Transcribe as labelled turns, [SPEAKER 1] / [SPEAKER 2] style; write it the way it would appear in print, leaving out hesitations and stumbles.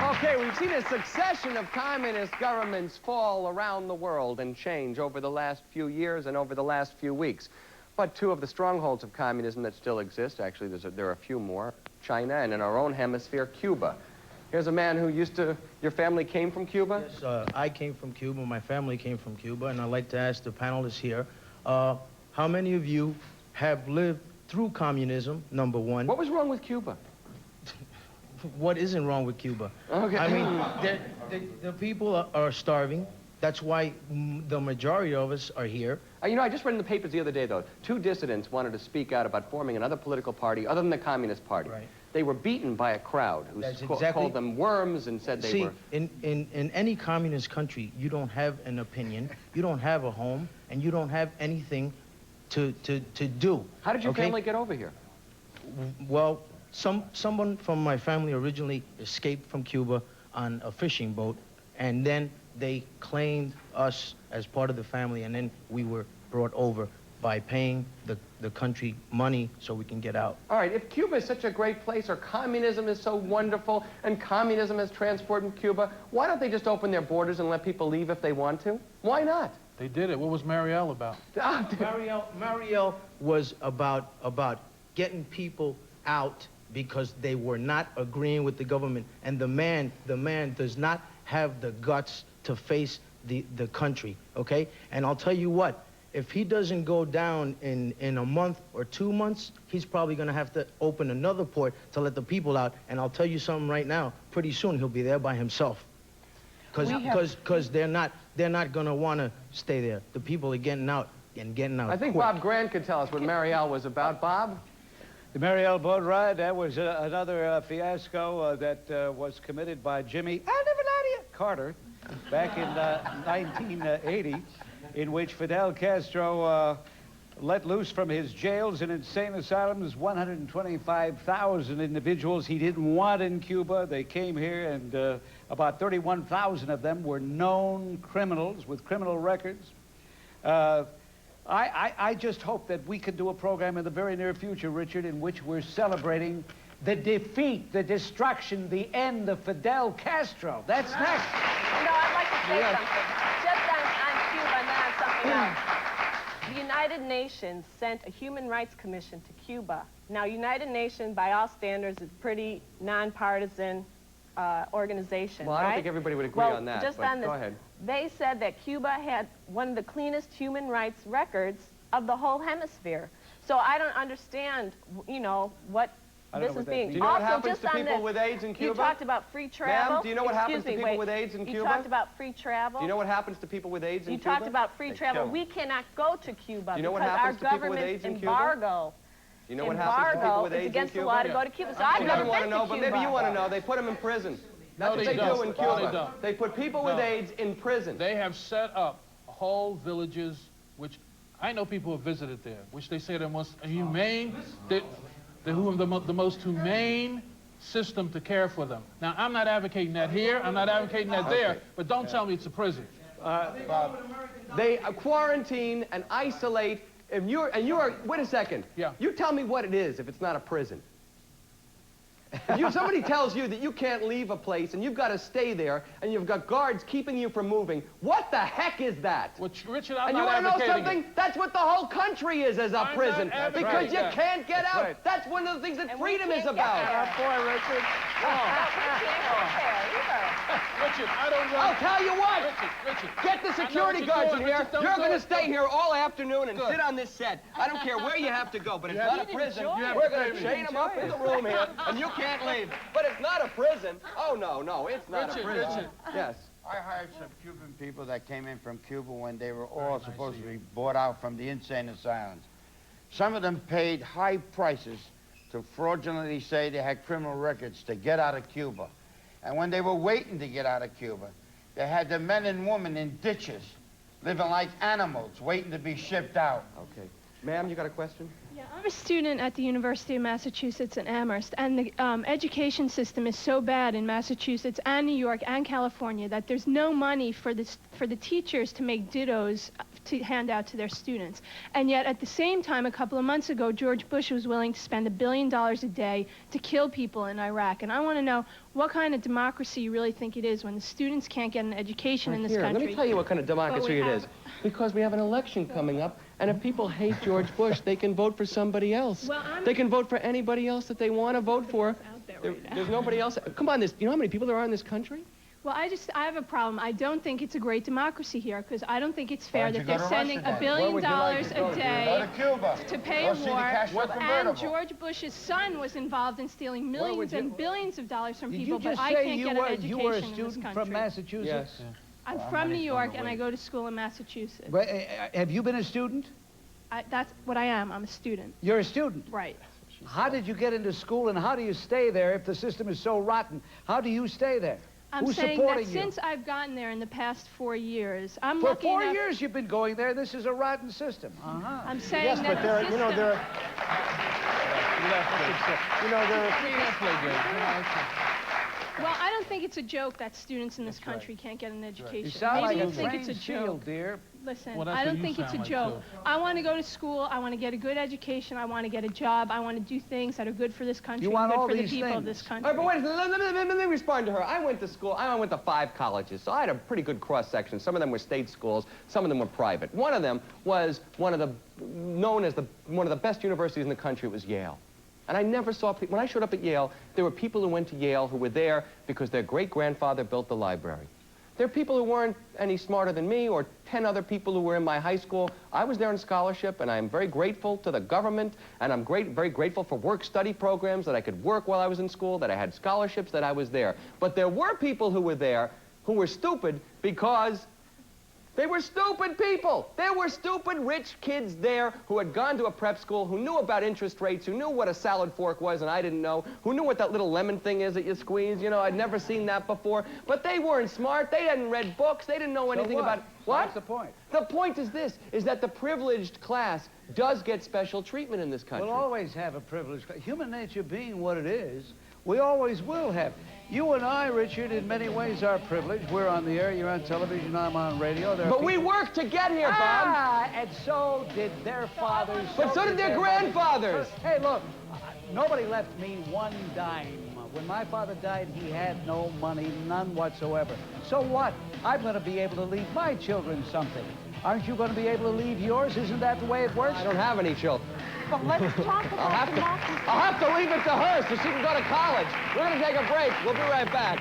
[SPEAKER 1] Okay, we've seen a succession of communist governments fall around the world and change over the last few years and over the last few weeks. But two of the strongholds of communism that still exist, actually there are a few more, China and in our own hemisphere, Cuba. Here's a man who used to, your family came from Cuba?
[SPEAKER 2] Yes, I came from Cuba, my family came from Cuba, and I'd like to ask the panelists here, how many of you have lived through communism, number one?
[SPEAKER 1] What was wrong with Cuba?
[SPEAKER 2] What isn't wrong with Cuba?
[SPEAKER 1] Okay.
[SPEAKER 2] I mean, the people are starving. That's why the majority of us are here.
[SPEAKER 1] You know, I just read in the papers the other day, though, two dissidents wanted to speak out about forming another political party other than the Communist Party.
[SPEAKER 2] Right.
[SPEAKER 1] They were beaten by a crowd who called them worms and said they were...
[SPEAKER 2] See, in any communist country, you don't have an opinion, you don't have a home, and you don't have anything to do.
[SPEAKER 1] How did your family get over here?
[SPEAKER 2] Well, someone from my family originally escaped from Cuba on a fishing boat, and then they claimed us as part of the family, and then we were brought over by paying the country money so we can get out.
[SPEAKER 1] All right, if Cuba is such a great place, or communism is so wonderful, and communism has transformed Cuba, why don't they just open their borders and let people leave if they want to? Why not?
[SPEAKER 3] They did it. What was Marielle about?
[SPEAKER 2] Marielle was about getting people out because they were not agreeing with the government, and the man does not have the guts to face the country, okay? And I'll tell you what, if he doesn't go down in a month or 2 months, he's probably gonna have to open another port to let the people out, and I'll tell you something right now, pretty soon he'll be there by himself. Because they're not gonna wanna stay there. The people are getting out and getting out.
[SPEAKER 1] I think
[SPEAKER 2] quick.
[SPEAKER 1] Bob Grant could tell us what Marielle was about. Bob?
[SPEAKER 4] The Marielle boat ride, that was another fiasco that was committed by Jimmy Carter back in 1980, in which Fidel Castro let loose from his jails and insane asylums 125,000 individuals he didn't want in Cuba. They came here, and about 31,000 of them were known criminals with criminal records. I just hope that we can do a program in the very near future, Richard, in which we're celebrating the defeat, the destruction, the end of Fidel Castro. That's next.
[SPEAKER 5] No, I'd like to say something. Just on Cuba and then on something else. The United Nations sent a Human Rights Commission to Cuba. Now, United Nations, by all standards, is a pretty nonpartisan organization,
[SPEAKER 1] Well, I don't think everybody would agree on that,
[SPEAKER 5] just
[SPEAKER 1] but
[SPEAKER 5] on this,
[SPEAKER 1] go ahead.
[SPEAKER 5] They said that Cuba had one of the cleanest human rights records of the whole hemisphere. So I don't understand, you know, what this is being.
[SPEAKER 1] Do you know what happens to people with AIDS in Cuba?
[SPEAKER 5] You talked about free travel.
[SPEAKER 1] Ma'am, do you know what happens to people with AIDS in Cuba?
[SPEAKER 5] You talked about free travel.
[SPEAKER 1] Do you know what happens to people with AIDS in
[SPEAKER 5] You
[SPEAKER 1] Cuba?
[SPEAKER 5] talked about free travel. We cannot go to Cuba
[SPEAKER 1] Do you know what
[SPEAKER 5] because
[SPEAKER 1] happens
[SPEAKER 5] our
[SPEAKER 1] to people with AIDS
[SPEAKER 5] government's
[SPEAKER 1] in Cuba?
[SPEAKER 5] embargo.
[SPEAKER 1] You know what happens to people with AIDS in Cuba?
[SPEAKER 5] It's against the law to go to Cuba. So I've
[SPEAKER 1] She
[SPEAKER 5] never
[SPEAKER 1] doesn't want
[SPEAKER 5] been
[SPEAKER 1] to know,
[SPEAKER 5] to
[SPEAKER 1] but
[SPEAKER 5] Cuba.
[SPEAKER 1] maybe you want to know. They put them in prison. That's
[SPEAKER 3] No,
[SPEAKER 1] what
[SPEAKER 3] they
[SPEAKER 1] they do in
[SPEAKER 3] don't.
[SPEAKER 1] Cuba.
[SPEAKER 3] No, they don't.
[SPEAKER 1] They put people with AIDS in prison.
[SPEAKER 3] They have set up whole villages, which I know people have visited there, which they say are the most humane, the most humane system to care for them. Now, I'm not advocating that here, I'm not advocating that there, but don't tell me it's a prison.
[SPEAKER 1] They quarantine and isolate, and you are, wait a second.
[SPEAKER 3] Yeah.
[SPEAKER 1] You tell me what it is if it's not a prison. If somebody tells you that you can't leave a place and you've got to stay there and you've got guards keeping you from moving, what the heck is that?
[SPEAKER 3] Well, Richard, I'm
[SPEAKER 1] And you
[SPEAKER 3] not
[SPEAKER 1] want to know
[SPEAKER 3] advocating
[SPEAKER 1] something?
[SPEAKER 3] it.
[SPEAKER 1] That's what the whole country is as a
[SPEAKER 3] I'm
[SPEAKER 1] prison.
[SPEAKER 3] not
[SPEAKER 1] Because
[SPEAKER 3] advocating
[SPEAKER 1] you
[SPEAKER 3] that.
[SPEAKER 1] can't get out.
[SPEAKER 4] right.
[SPEAKER 1] That's one of the things that
[SPEAKER 5] And
[SPEAKER 1] freedom
[SPEAKER 5] we
[SPEAKER 1] is
[SPEAKER 5] can't get
[SPEAKER 1] about.
[SPEAKER 5] out.
[SPEAKER 4] Boy, Richard.
[SPEAKER 3] Richard, I don't know.
[SPEAKER 1] I'll tell you what.
[SPEAKER 3] Richard.
[SPEAKER 1] Get the security guards in here. You're going to stay here all afternoon and
[SPEAKER 3] Good.
[SPEAKER 1] sit on this set. I don't care where you have to go, but it's
[SPEAKER 3] You
[SPEAKER 1] not
[SPEAKER 3] have
[SPEAKER 1] a
[SPEAKER 3] to
[SPEAKER 1] prison.
[SPEAKER 5] enjoy
[SPEAKER 1] We're
[SPEAKER 5] it.
[SPEAKER 1] going to chain them up in the room here, and you can't leave. But it's not a prison. Oh, no, it's not a prison.
[SPEAKER 3] Richard.
[SPEAKER 1] Yes.
[SPEAKER 6] I hired some Cuban people that came in from Cuba when they were all supposed to be bought out from the insane asylums. Some of them paid high prices to fraudulently say they had criminal records to get out of Cuba. And when they were waiting to get out of Cuba, they had the men and women in ditches, living like animals, waiting to be shipped out.
[SPEAKER 1] Okay. Ma'am, you got a question?
[SPEAKER 7] Yeah, I'm a student at the University of Massachusetts in Amherst, and the education system is so bad in Massachusetts and New York and California that there's no money for the teachers to make dittos to hand out to their students. And yet, at the same time, a couple of months ago, George Bush was willing to spend $1 billion a day to kill people in Iraq. And I want to know what kind of democracy you really think it is when the students can't get an education in this
[SPEAKER 1] Here,
[SPEAKER 7] country.
[SPEAKER 1] let me tell you what kind of democracy it is. Because we have an election coming up, and if people hate George Bush, they can vote for somebody else.
[SPEAKER 7] Well,
[SPEAKER 1] they can vote for anybody else that they want to vote for. There's nobody else. Come on, you know how many people there are in this country?
[SPEAKER 7] Well, I have a problem. I don't think it's a great democracy here, because I don't think it's fair that they're sending $1 billion a day to pay a war, and George Bush's son was involved in stealing millions and billions of dollars from people, but I can't get an education
[SPEAKER 4] you were a
[SPEAKER 7] in this
[SPEAKER 4] student
[SPEAKER 7] country.
[SPEAKER 4] from Massachusetts?
[SPEAKER 1] Yes.
[SPEAKER 7] I'm from New York, and I go to school in Massachusetts.
[SPEAKER 4] But, have you been a student?
[SPEAKER 7] That's what I am. I'm a student.
[SPEAKER 4] You're a student?
[SPEAKER 7] Right.
[SPEAKER 4] How did you get into school, and how do you stay there if the system is so rotten? How do you stay there?
[SPEAKER 7] I'm
[SPEAKER 4] Who's
[SPEAKER 7] saying
[SPEAKER 4] supporting
[SPEAKER 7] that
[SPEAKER 4] you?
[SPEAKER 7] since I've gotten there in the past 4 years, I'm
[SPEAKER 4] For
[SPEAKER 7] lucky
[SPEAKER 4] 4
[SPEAKER 7] enough.
[SPEAKER 4] years you've been going there. This is a rotten system.
[SPEAKER 7] I'm saying
[SPEAKER 2] Yes,
[SPEAKER 7] that
[SPEAKER 2] but there,
[SPEAKER 7] the
[SPEAKER 2] you know,
[SPEAKER 7] system-
[SPEAKER 2] there are, you know, there are.
[SPEAKER 7] Well, I don't think it's a joke that students in this country can't get an education.
[SPEAKER 4] You sound
[SPEAKER 7] Maybe
[SPEAKER 4] like
[SPEAKER 7] you
[SPEAKER 4] a
[SPEAKER 7] think it's
[SPEAKER 4] trained
[SPEAKER 7] a joke.
[SPEAKER 4] shield, dear.
[SPEAKER 7] Listen,
[SPEAKER 3] Well, that's
[SPEAKER 7] I
[SPEAKER 3] what
[SPEAKER 7] don't
[SPEAKER 3] you
[SPEAKER 7] think it's a
[SPEAKER 3] sound like,
[SPEAKER 7] joke.
[SPEAKER 3] too.
[SPEAKER 7] I want to go to school. I want to get a good education. I want to get a job. I want to do things that are good for this country,
[SPEAKER 4] You want
[SPEAKER 7] good
[SPEAKER 4] all
[SPEAKER 7] for the
[SPEAKER 4] these
[SPEAKER 7] people of
[SPEAKER 4] things.
[SPEAKER 7] this
[SPEAKER 1] All
[SPEAKER 7] country.
[SPEAKER 1] right, but wait, let me respond to her. I went to school. I went to 5 colleges, so I had a pretty good cross-section. Some of them were state schools. Some of them were private. One of them was known as one of the best universities in the country. It was Yale. And I never saw people. When I showed up at Yale, there were people who went to Yale who were there because their great-grandfather built the library. There are people who weren't any smarter than me or 10 other people who were in my high school. I was there on scholarship, and I'm very grateful to the government, and I'm very grateful for work-study programs, that I could work while I was in school, that I had scholarships, that I was there. But there were people who were there who were stupid because they were stupid people. There were stupid rich kids there who had gone to a prep school, who knew about interest rates, who knew what a salad fork was and I didn't know, who knew what that little lemon thing is that you squeeze. You know, I'd never seen that before. But they weren't smart. They hadn't read books. They didn't know anything about... What?
[SPEAKER 4] What's the point?
[SPEAKER 1] The point is this, is that the privileged class does get special treatment in this country.
[SPEAKER 4] We'll always have a privilege. Human nature being what it is, we always will have. You and I, Richard, in many ways are privileged. We're on the air, you're on television, I'm on radio.
[SPEAKER 1] But we worked to get here, Bob.
[SPEAKER 4] Ah, and so did their fathers.
[SPEAKER 1] But so did their grandfathers.
[SPEAKER 4] Hey, look, nobody left me one dime. When my father died, he had no money, none whatsoever. So what? I'm going to be able to leave my children something. Aren't you going to be able to leave yours? Isn't that the way it works?
[SPEAKER 1] I don't have any children.
[SPEAKER 5] But let's talk about democracy.
[SPEAKER 1] I'll have to leave it to her so she can go to college. We're going to take a break. We'll be right back.